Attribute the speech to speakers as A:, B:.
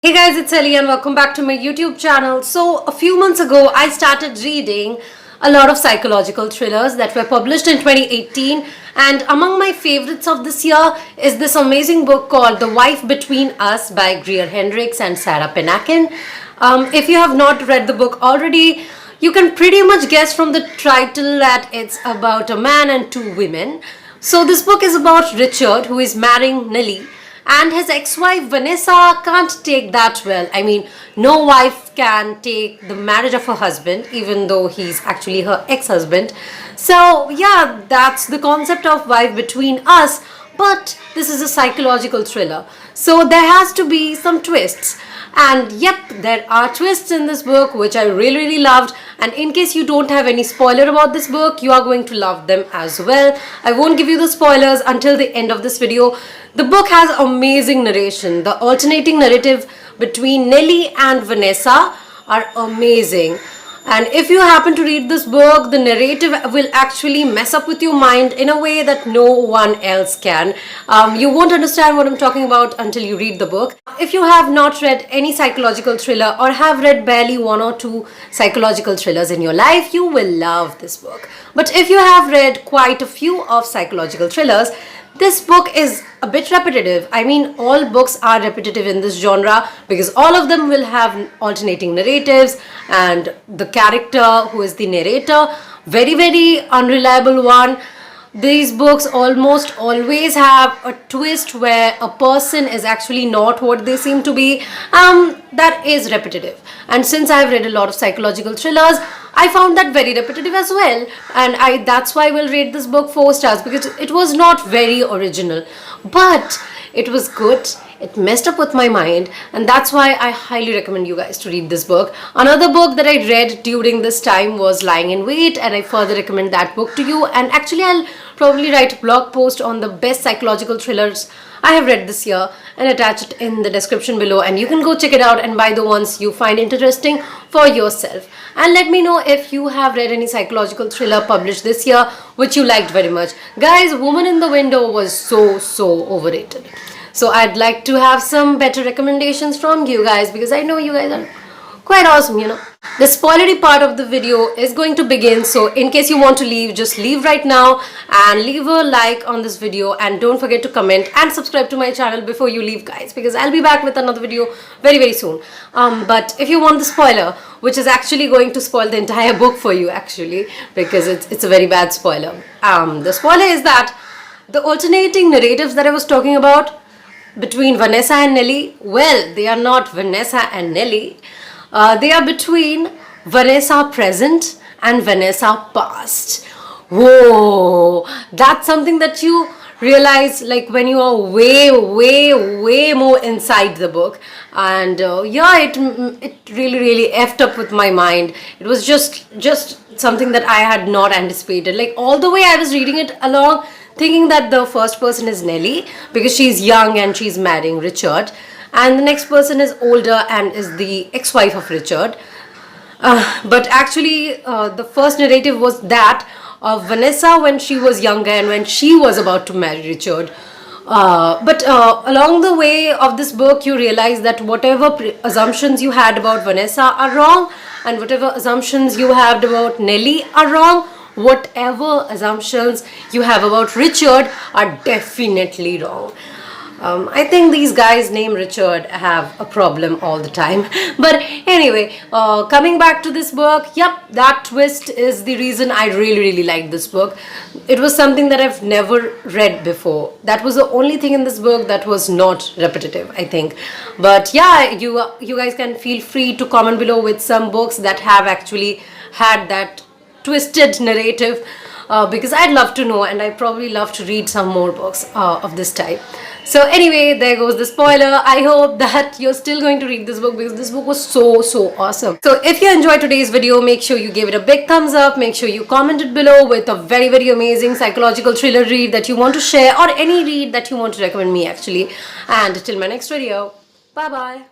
A: Hey guys, it's Ellie and welcome back to my YouTube channel. So a few months ago, I started reading a lot of psychological thrillers that were published in 2018, and among my favorites of this year is this amazing book called The Wife Between Us by Greer Hendricks and Sarah Pennakin. If you have not read the book already, you can pretty much guess from the title that it's about a man and two women. So this book is about Richard, who is marrying Nellie, and his ex-wife Vanessa can't take that well. I mean, no wife can take the marriage of her husband, even though he's actually her ex-husband. So yeah, that's the concept of Wife Between Us, but this is a psychological thriller, so there has to be some twists. And yep, there are twists in this book which I really loved, and in case you don't have any spoiler about this book, you are going to love them as well. I won't give you the spoilers until the end of this video. The book has amazing narration. The alternating narrative between Nellie and Vanessa are amazing. And if you happen to read this book, the narrative will actually mess up with your mind in a way that no one else can. You won't understand what I'm talking about until you read the book. If you have not read any psychological thriller or have read barely one or two psychological thrillers in your life, you will love this book. But if you have read quite a few of psychological thrillers, this book is a bit repetitive. I mean, all books are repetitive in this genre because all of them will have alternating narratives, and the character who is the narrator, very unreliable one. These books almost always have a twist where a person is actually not what they seem to be. That is repetitive. And since I've read a lot of psychological thrillers, I found that very repetitive as well. And that's why I will rate this book 4 stars, because it was not very original. But it was good. It messed up with my mind, and that's why I highly recommend you guys to read this book. Another book that I read during this time was Lying in Wait, and I further recommend that book to you. And actually, I'll probably write a blog post on the best psychological thrillers I have read this year and attach it in the description below, and you can go check it out and buy the ones you find interesting for yourself. And let me know if you have read any psychological thriller published this year which you liked very much. Guys, Woman in the Window was so overrated. So I'd like to have some better recommendations from you guys, because I know you guys are quite awesome, you know. The spoilery part of the video is going to begin, so in case you want to leave, just leave right now and leave a like on this video, and don't forget to comment and subscribe to my channel before you leave, guys, because I'll be back with another video very soon. But if you want the spoiler, which is actually going to spoil the entire book for you actually, because it's a very bad spoiler. The spoiler is that the alternating narratives that I was talking about between Vanessa and Nellie, well, they are not Vanessa and Nellie. They are between Vanessa present and Vanessa past. Whoa, that's something that you realize like when you are way more inside the book. And yeah, it really effed up with my mind. It was just something that I had not anticipated. Like all the way I was reading it along, thinking that the first person is Nellie because she's young and she's marrying Richard, and the next person is older and is the ex-wife of Richard. But actually the first narrative was that of Vanessa when she was younger and when she was about to marry Richard. But along the way of this book, you realize that whatever assumptions you had about Vanessa are wrong, and whatever assumptions you had about Nellie are wrong. Whatever assumptions you have about Richard are definitely wrong. I think these guys named Richard have a problem all the time. But anyway, coming back to this book, yep, that twist is the reason I really liked this book. It was something that I've never read before. That was the only thing in this book that was not repetitive, I think. But yeah, you guys can feel free to comment below with some books that have actually had that twisted narrative, because I'd love to know, and I'd probably love to read some more books of this type. So anyway, there goes the spoiler. I hope that you're still going to read this book, because this book was so awesome. So if you enjoyed today's video, make sure you give it a big thumbs up. Make sure you commented below with a very amazing psychological thriller read that you want to share, or any read that you want to recommend me actually. And till my next video, bye bye.